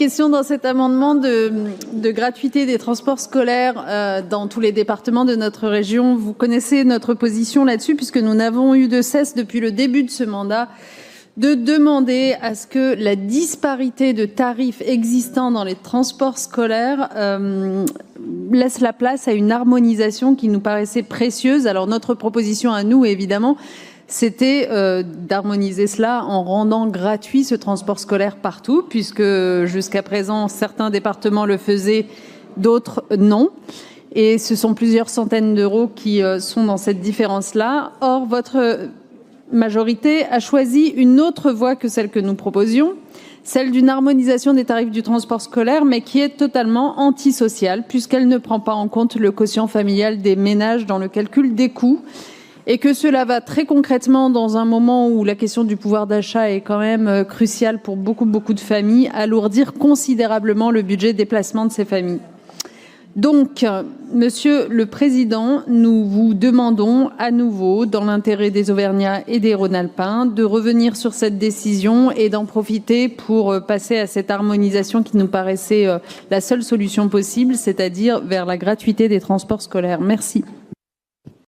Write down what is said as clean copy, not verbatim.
question dans cet amendement de gratuité des transports scolaires dans tous les départements de notre région. Vous connaissez notre position là-dessus puisque nous n'avons eu de cesse depuis le début de ce mandat de demander à ce que la disparité de tarifs existants dans les transports scolaires laisse la place à une harmonisation qui nous paraissait précieuse. Alors notre proposition à nous, évidemment, c'était d'harmoniser cela en rendant gratuit ce transport scolaire partout, puisque jusqu'à présent, certains départements le faisaient, d'autres non. Et ce sont plusieurs centaines d'euros qui sont dans cette différence-là. Or, votre majorité a choisi une autre voie que celle que nous proposions, celle d'une harmonisation des tarifs du transport scolaire, mais qui est totalement antisociale, puisqu'elle ne prend pas en compte le quotient familial des ménages dans le calcul des coûts. Et que cela va très concrètement, dans un moment où la question du pouvoir d'achat est quand même cruciale pour beaucoup de familles, alourdir considérablement le budget de déplacement de ces familles. Donc, Monsieur le Président, nous vous demandons à nouveau, dans l'intérêt des Auvergnats et des Rhône-Alpins, de revenir sur cette décision et d'en profiter pour passer à cette harmonisation qui nous paraissait la seule solution possible, c'est-à-dire vers la gratuité des transports scolaires. Merci.